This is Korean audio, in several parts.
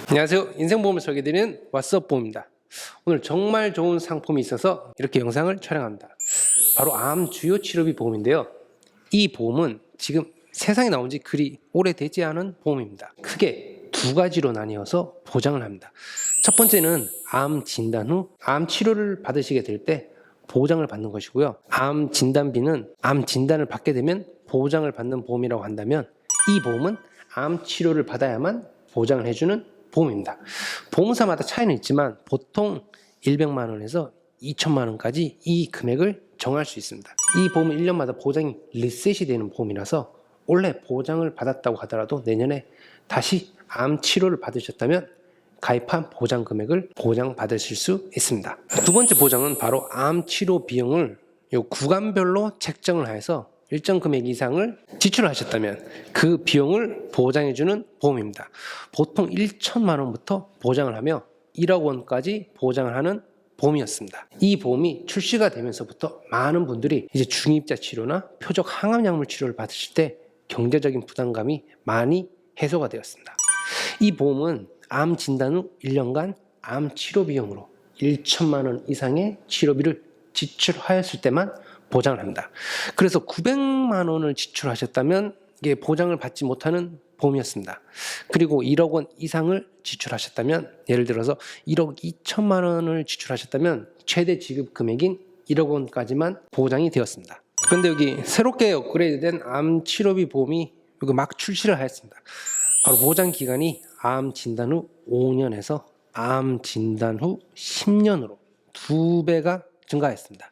안녕하세요. 인생보험을 설계드리는 왓츠업보험입니다. 오늘 정말 좋은 상품이 있어서 이렇게 영상을 촬영합니다. 바로 암 주요 치료비 보험인데요. 이 보험은 지금 세상에 나온 지 그리 오래되지 않은 보험입니다. 크게 두 가지로 나뉘어서 보장을 합니다. 첫 번째는 암 진단 후 암 치료를 받으시게 될 때 보장을 받는 것이고요. 암 진단비는 암 진단을 받게 되면 보장을 받는 보험이라고 한다면, 이 보험은 암 치료를 받아야만 보장을 해주는 보험입니다. 보험사마다 차이는 있지만 보통 100만 원에서 2천만 원까지 이 금액을 정할 수 있습니다. 이 보험은 1년마다 보장이 리셋이 되는 보험이라서 원래 보장을 받았다고 하더라도 내년에 다시 암 치료를 받으셨다면 가입한 보장 금액을 보장받으실 수 있습니다. 두 번째 보장은 바로 암 치료 비용을 구간별로 책정을 해서 일정 금액 이상을 지출하셨다면 그 비용을 보장해주는 보험입니다. 보통 1천만 원부터 보장을 하며 1억 원까지 보장을 하는 보험이었습니다. 이 보험이 출시가 되면서부터 많은 분들이 이제 중입자 치료나 표적 항암약물 치료를 받으실 때 경제적인 부담감이 많이 해소가 되었습니다. 이 보험은 암 진단 후 1년간 암 치료 비용으로 1천만 원 이상의 치료비를 지출하였을 때만 보장을 합니다. 그래서 900만 원을 지출하셨다면 이게 보장을 받지 못하는 보험이었습니다. 그리고 1억 원 이상을 지출하셨다면, 예를 들어서 1억 2천만 원을 지출하셨다면 최대 지급 금액인 1억 원까지만 보장이 되었습니다. 그런데 여기 새롭게 업그레이드된 암 치료비 보험이 여기 막 출시를 하였습니다. 바로 보장 기간이 암 진단 후 5년에서 암 진단 후 10년으로 2배가 증가했습니다.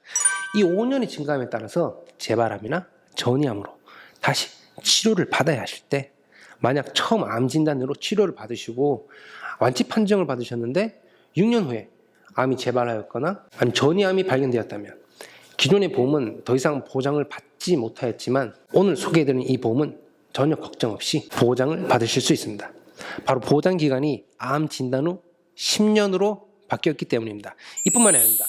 이 5년이 증가함에 따라서 재발암이나 전이암으로 다시 치료를 받아야 하실 때, 만약 처음 암 진단으로 치료를 받으시고 완치 판정을 받으셨는데 6년 후에 암이 재발하였거나 아니면 전이암이 발견되었다면 기존의 보험은 더 이상 보장을 받지 못하였지만, 오늘 소개해드린 이 보험은 전혀 걱정 없이 보장을 받으실 수 있습니다. 바로 보장 기간이 암 진단 후 10년으로 바뀌었기 때문입니다. 이뿐만이 아닙니다.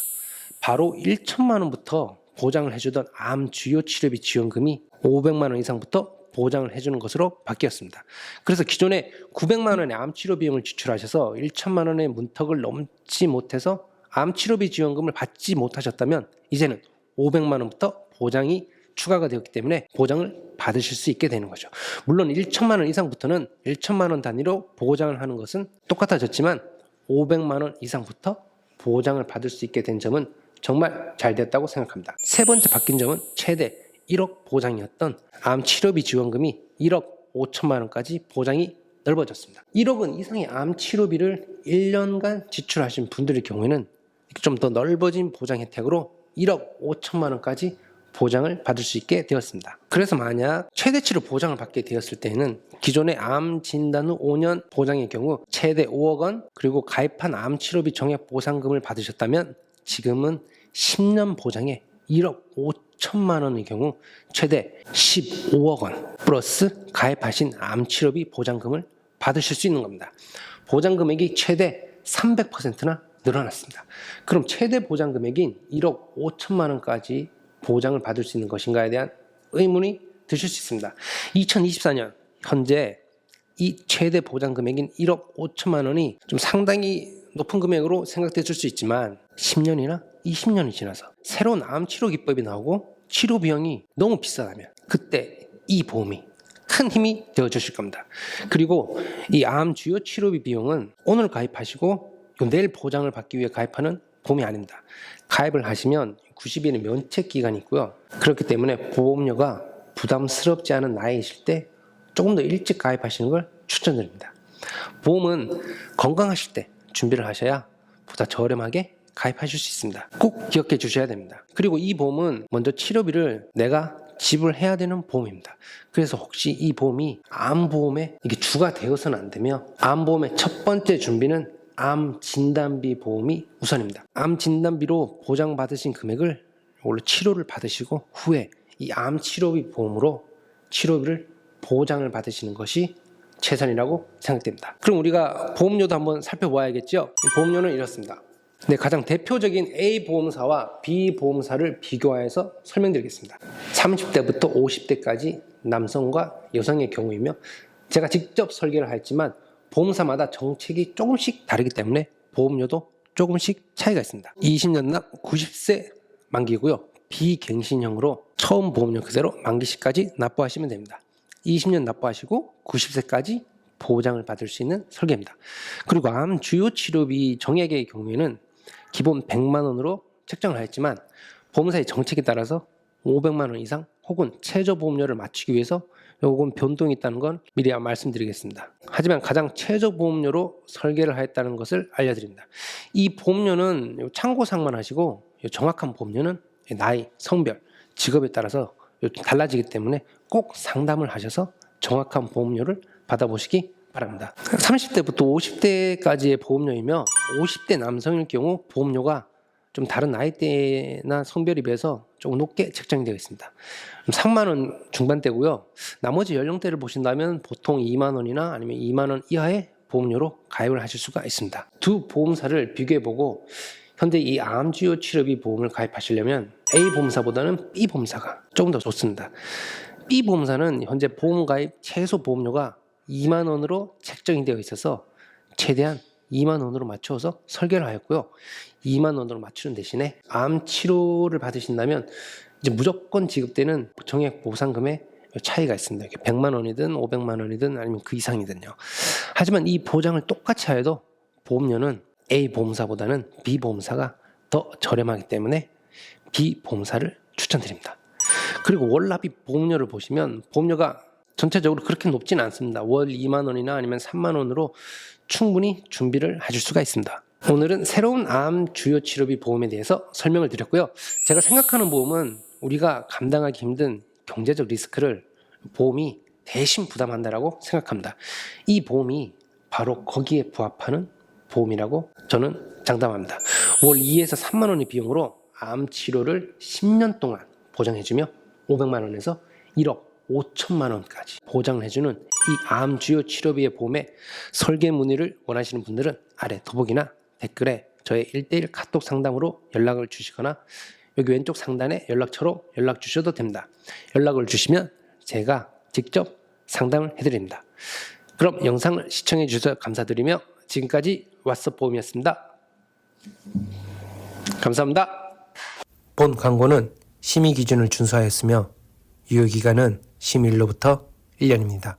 바로 1천만 원부터 보장을 해주던 암 주요 치료비 지원금이 500만 원 이상부터 보장을 해주는 것으로 바뀌었습니다. 그래서 기존에 900만 원의 암 치료 비용을 지출하셔서 1천만 원의 문턱을 넘지 못해서 암 치료비 지원금을 받지 못하셨다면 이제는 500만 원부터 보장이 추가가 되었기 때문에 보장을 받으실 수 있게 되는 거죠. 물론 1천만 원 이상부터는 1천만 원 단위로 보장을 하는 것은 똑같아졌지만 500만 원 이상부터 보장을 받을 수 있게 된 점은 정말 잘 됐다고 생각합니다. 세 번째 바뀐 점은 최대 1억 보장이었던 암 치료비 지원금이 1억 5천만 원까지 보장이 넓어졌습니다. 1억 원 이상의 암 치료비를 1년간 지출하신 분들의 경우에는 좀 더 넓어진 보장 혜택으로 1억 5천만 원까지 보장을 받을 수 있게 되었습니다. 그래서 만약 최대치로 보장을 받게 되었을 때에는 기존의 암 진단 후 5년 보장의 경우 최대 5억 원, 그리고 가입한 암 치료비 정액 보상금을 받으셨다면 지금은 10년 보장에 1억 5천만 원의 경우 최대 15억 원 플러스 가입하신 암 치료비 보장금을 받으실 수 있는 겁니다. 보장 금액이 최대 300%나 늘어났습니다. 그럼 최대 보장 금액인 1억 5천만 원까지 보장을 받을 수 있는 것인가에 대한 의문이 드실 수 있습니다. 2024년 현재 이 최대 보장 금액인 1억 5천만 원이 좀 상당히 높은 금액으로 생각되실 수 있지만 10년이나 20년이 지나서 새로운 암 치료 기법이 나오고 치료 비용이 너무 비싸다면 그때 이 보험이 큰 힘이 되어 주실 겁니다. 그리고 이 암 주요 치료비 비용은 오늘 가입하시고 내일 보장을 받기 위해 가입하는 보험이 아닙니다. 가입을 하시면 90일의 면책 기간이 있고요. 그렇기 때문에 보험료가 부담스럽지 않은 나이이실 때 조금 더 일찍 가입하시는 걸 추천드립니다. 보험은 건강하실 때 준비를 하셔야 보다 저렴하게 가입하실 수 있습니다. 꼭 기억해 주셔야 됩니다. 그리고 이 보험은 먼저 치료비를 내가 지불해야 되는 보험입니다. 그래서 혹시 이 보험이 암보험에 이게 주가 되어서는 안 되며, 암보험의 첫 번째 준비는 암 진단비 보험이 우선입니다. 암 진단비로 보장받으신 금액을 원래 치료를 받으시고 후에 이 암 치료비 보험으로 치료비를 보장을 받으시는 것이 최선이라고 생각됩니다. 그럼 우리가 보험료도 한번 살펴봐야겠죠? 보험료는 이렇습니다. 네, 가장 대표적인 A 보험사와 B 보험사를 비교하여서 설명드리겠습니다. 30대부터 50대까지 남성과 여성의 경우이며, 제가 직접 설계를 했지만 보험사마다 정책이 조금씩 다르기 때문에 보험료도 조금씩 차이가 있습니다. 20년당 90세 만기고요. 비갱신형으로 처음 보험료 그대로 만기 시까지 납부하시면 됩니다. 20년 납부하시고 90세까지 보장을 받을 수 있는 설계입니다. 그리고 암 주요 치료비 정액의 경우에는 기본 100만 원으로 책정을 하였지만 보험사의 정책에 따라서 500만 원 이상 혹은 최저 보험료를 맞추기 위해서 요건 변동이 있다는 건 미리 말씀드리겠습니다. 하지만 가장 최저 보험료로 설계를 하였다는 것을 알려드립니다. 이 보험료는 참고사항만 하시고 정확한 보험료는 나이, 성별, 직업에 따라서 달라지기 때문에 꼭 상담을 하셔서 정확한 보험료를 받아보시기 바랍니다. 30대부터 50대까지의 보험료이며 50대 남성일 경우 보험료가 좀 다른 나이대나 성별에 비해서 조금 높게 책정이 되어 있습니다. 3만 원 중반대고요. 나머지 연령대를 보신다면 보통 2만 원이나 아니면 2만 원 이하의 보험료로 가입을 하실 수가 있습니다. 두 보험사를 비교해보고 현재 이 암 주요 치료비 보험을 가입하시려면 A 보험사보다는 B 보험사가 조금 더 좋습니다. B 보험사는 현재 보험 가입 최소 보험료가 2만 원으로 책정이 되어 있어서 최대한 2만 원으로 맞춰서 설계를 하였고요. 2만 원으로 맞추는 대신에 암 치료를 받으신다면 이제 무조건 지급되는 정액 보상금의 차이가 있습니다. 100만 원이든 500만 원이든 아니면 그 이상이든요. 하지만 이 보장을 똑같이 하여도 보험료는 A 보험사보다는 B 보험사가 더 저렴하기 때문에 B 보험사를 추천드립니다. 그리고 월납입 보험료를 보시면 보험료가 전체적으로 그렇게 높지는 않습니다. 월 2만 원이나 아니면 3만 원으로 충분히 준비를 하실 수가 있습니다. 오늘은 새로운 암 주요 치료비 보험에 대해서 설명을 드렸고요. 제가 생각하는 보험은 우리가 감당하기 힘든 경제적 리스크를 보험이 대신 부담한다라고 생각합니다. 이 보험이 바로 거기에 부합하는 보험이라고 저는 장담합니다. 월 2에서 3만 원의 비용으로 암 치료를 10년 동안 보장해주며 500만 원에서 1억 5천만 원까지 보장을 해주는 이 암 주요 치료비의 보험에 설계 문의를 원하시는 분들은 아래 더보기나 댓글에 저의 1:1 카톡 상담으로 연락을 주시거나 여기 왼쪽 상단에 연락처로 연락 주셔도 됩니다. 연락을 주시면 제가 직접 상담을 해드립니다. 그럼 영상을 시청해 주셔서 감사드리며 지금까지 왓썹보험이었습니다. 감사합니다. 본 광고는 심의 기준을 준수하였으며 유효기간은 심의일로부터 1년입니다.